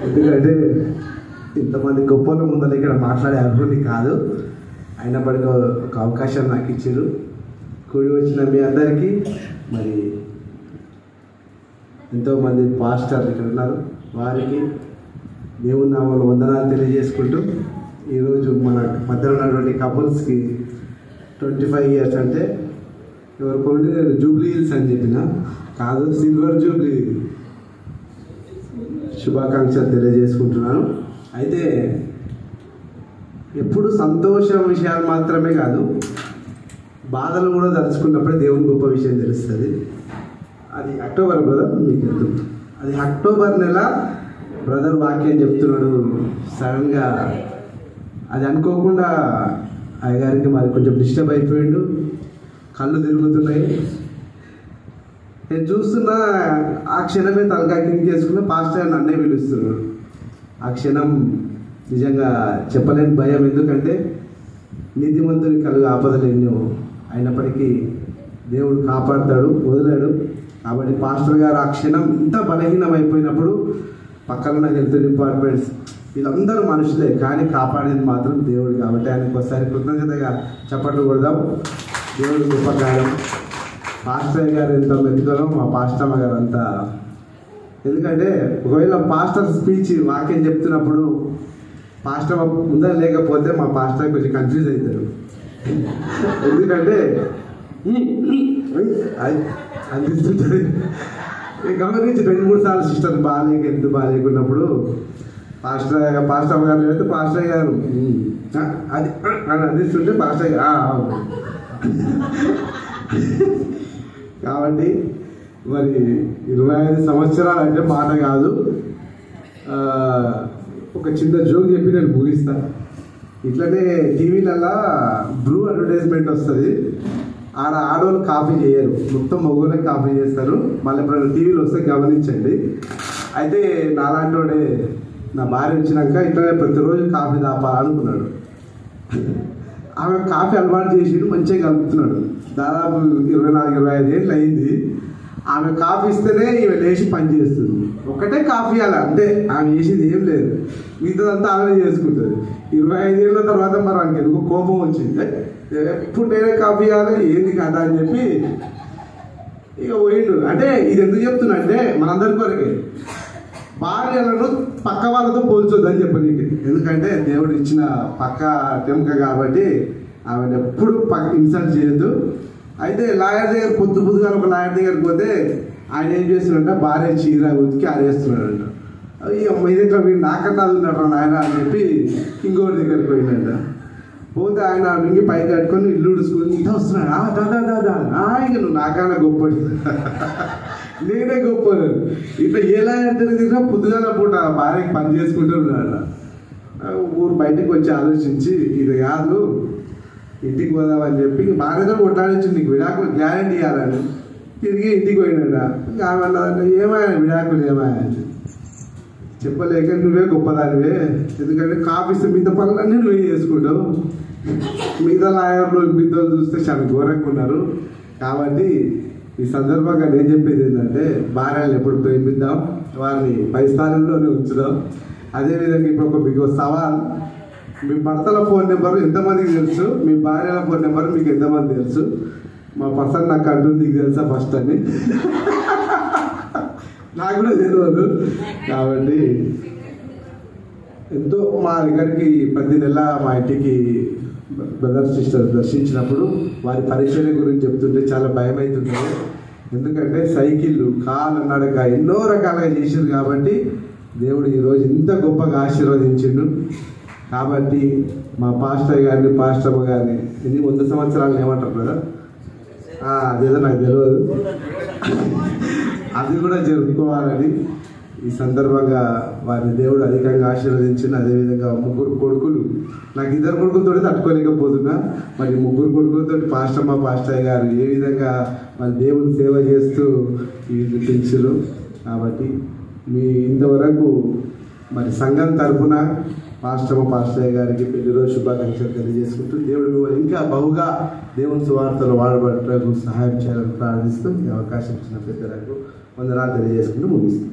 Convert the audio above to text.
ఎందుకంటే ఇంతమంది గొప్పల ముందర ఇక్కడ మాట్లాడే అర్హుని కాదు, అయినప్పటికీ ఒక అవకాశం నాకు ఇచ్చారు. కూడి వచ్చిన మీ అందరికీ మరి ఎంతోమంది పాస్టర్లు ఇక్కడ ఉన్నారు, వారికి దేవుని నామములో వందనాలు తెలియజేసుకుంటూ ఈరోజు మన మధ్యలో ఉన్నటువంటి కపుల్స్కి 25 years అంటే ఎవరికి నేను జూబ్లీ హిల్స్ అని చెప్పిన కాదు, సిల్వర్ జూబ్లీ శుభాకాంక్షలు తెలియజేసుకుంటున్నాను. అయితే ఎప్పుడు సంతోషం విషయాలు మాత్రమే కాదు, బాధలు కూడా తలుచుకున్నప్పుడే దేవుని గొప్ప విషయం తెలుస్తుంది. అది అక్టోబర్ బ్రదర్, మీకు చెప్తుంది అది అక్టోబర్ నెల బ్రదర్ వాక్యం చెప్తున్నాడు. సడన్గా అది అనుకోకుండా అయ్యగారికి మరి కొంచెం డిస్టర్బ్ అయిపోయాడు, కళ్ళు తిరుగుతున్నాయి. నేను చూస్తున్నా ఆ క్షణమే తలకాయ కింద చేసుకున్న పాస్టర్ నన్నే పిలుస్తున్నాడు. ఆ క్షణం నిజంగా చెప్పలేని భయం, ఎందుకంటే నీతిమంతుని కలుగు ఆపదలు ఎన్నో, అయినప్పటికీ దేవుడు కాపాడుతాడు, వదిలాడు. కాబట్టి పాస్టర్ గారు ఆ క్షణం ఇంత బలహీనం అయిపోయినప్పుడు పక్కన హెల్త్ డిపార్ట్మెంట్స్ వీళ్ళందరూ మనుషులే, కానీ కాపాడేది మాత్రం దేవుడు. కాబట్టి ఆయనకు ఒకసారి కృతజ్ఞతగా చప్పట్లు కొడదాం. దేవుడు గొప్ప కార్యం. పాస్టర్ గారు ఎంత మెతుకలో మా పాస్టమ్మ గారు అంతా. ఎందుకంటే ఒకవేళ పాస్టర్ స్పీచ్ వాక్యం చెప్తున్నప్పుడు పాస్టర్ ముందర లేకపోతే మా పాస్టర్ కొంచెం కన్ఫ్యూజ్ అవుతారు. ఎందుకంటే అందిస్తుంటుంది. గమనించి 2-3 సార్లు సిస్టర్ బాగాలేక ఎంత బాగాలేకున్నప్పుడు పాస్టర్ గారు లేకపోతే పాస్టర్ గారు అది అని అందిస్తుంటే పాస్టర్ గారు. కాబట్టి మరి 25 సంవత్సరాలు అంటే మాట కాదు. ఒక చిన్న జోక్ చెప్పి నేను ముగిస్తాను. ఇట్లనే టీవీలలో బ్రూ అడ్వర్టైజ్మెంట్ వస్తుంది, ఆడవాళ్ళు కాఫీ చేయరు, మొత్తం మగవాళ్ళే కాఫీ చేస్తారు. మళ్ళీ ఎప్పుడైనా టీవీలో వస్తే గమనించండి. అయితే నాలాంటి వాడే నా భార్య వచ్చినాక ఇట్లనే ప్రతిరోజు కాఫీ తాపాలనుకున్నాడు. ఆమె కాఫీ అలవాటు చేసి మంచిగా కలుపుతున్నాడు. దాదాపు 24-25 ఏళ్ళు అయింది. ఆమె కాఫీ ఇస్తేనే ఈమె లేచి పని చేస్తుంది. ఒకటే కాఫీ అలా అంటే ఆమె చేసేది ఏం లేదు, మిగతాదంతా ఆమె చేసుకుంటుంది. 25 ఏళ్ళ తర్వాత మరి ఆమెకి ఎందుకు కోపం వచ్చింది, ఎప్పుడు నేనే కాఫీ ఇవ్వాలి ఏంది కదా అని చెప్పి ఇక పోయిండు. అంటే ఇది ఎందుకు చెప్తున్నా అంటే మనందరి కొరకే, భార్యలను పక్క వాళ్ళతో పోల్చొద్దని చెప్పనీకి. ఎందుకంటే దేవుడు ఇచ్చిన పక్క టెంక కాబట్టి ఆమెను ఎప్పుడు ఇన్సల్ట్ చేయొద్దు. అయితే లాయర్ దగ్గర పొద్దుగా ఒక లాయర్ దగ్గరికి పోతే ఆయన ఏం చేస్తున్నాడంటే భార్య చీర ఉతికి ఆరేస్తున్నాడంట. ఇట్లా వీడు నాకన్నా అది ఉన్నాడు నాయన అని చెప్పి ఇంకోటి దగ్గరికి పోయిందంట. పోతే ఆయన మింగి పైకి కట్టుకొని ఇల్లు ఉడుచుకుని ఇంత వస్తున్నాడు. దాదా ఇక నువ్వు నాకన్నా గొప్పది, నేనే గొప్పను. ఇట్లా ఎలా తిరిగినా పొద్దుగాల పూట భార్యకి పని చేసుకుంటూ ఉన్నాడు. ఊరు బయటకు వచ్చి ఆలోచించి ఇది కాదు ఇంటికి పోదామని చెప్పి భార్యతో కొట్లాడించి నీకు విడాకులు గ్యారంటీ ఇవ్వాలని తిరిగి ఇంటికి పోయినాడ. ఆమె అన్నదంటే ఏమాయా విడాకులు ఏమాయా చెప్పలేక నువ్వే గొప్పదానివే, ఎందుకంటే కాపిస్తే మిగతా పనులన్నీ నువ్వే చేసుకుంటావు, మిగతా లాయర్లు మిగతా చూస్తే చాలా ఘోరంగా ఉన్నారు. కాబట్టి ఈ సందర్భంగా నేను చెప్పేది ఏంటంటే భార్యలను ఎప్పుడు ప్రేమిద్దాం, వారిని పై స్థానంలోనే ఉంచుదాం. అదేవిధంగా ఇప్పుడు మీకు సవాల్, మీ భర్తల ఫోన్ నెంబర్ ఎంతమందికి తెలుసు, మీ భార్యల ఫోన్ నెంబర్ మీకు ఎంతమంది తెలుసు? మా పర్సన్ నాకు అంటుంది నీకు తెలుసా ఫస్ట్ అని నాకు కూడా తెలియదు. కాబట్టి ఎంతో మా దగ్గరికి ప్రతి నెల మా ఇంటికి బ్రదర్ సిస్టర్ దర్శించినప్పుడు వారి పరిచర్య గురించి చెప్తుంటే చాలా భయం అవుతుంటుంది. ఎందుకంటే సైకిళ్ళు కాలు నడక ఎన్నో రకాలుగా చేసారు కాబట్టి దేవుడు ఈరోజు ఇంత గొప్పగా ఆశీర్వదించిండు. కాబట్టి మా పాస్టర్ గారిని పాస్టమ్మ గారిని 100 సంవత్సరాలు ఏమంటారు కదా, అదేదో నాకు తెలియదు, అది కూడా జరుపుకోవాలని ఈ సందర్భంగా వారిని దేవుడు అధికంగా ఆశీర్వదించిన. అదేవిధంగా 3 కొడుకులు, నాకు 2 కొడుకులతో తట్టుకోలేకపోతున్నా, మరి 3 కొడుకులతో పాస్టర్ గారు ఏ విధంగా మరి దేవుని సేవ చేస్తూ వీళ్ళు పెంచులు. కాబట్టి మీ ఇంతవరకు మరి సంఘం తరఫున పాస్టర్ గారికి పెళ్లి రోజు శుభాకాంక్షలు తెలియజేసుకుంటూ దేవుడు మిమ్మల్ని ఇంకా బహుగా దేవుని సువార్తలు వాడబడటకు సహాయం చేయాలని ప్రార్థిస్తూ ఈ అవకాశం ఇచ్చిన పెద్దలకు వందనాలు తెలియజేసుకుంటూ ముగిస్తాం.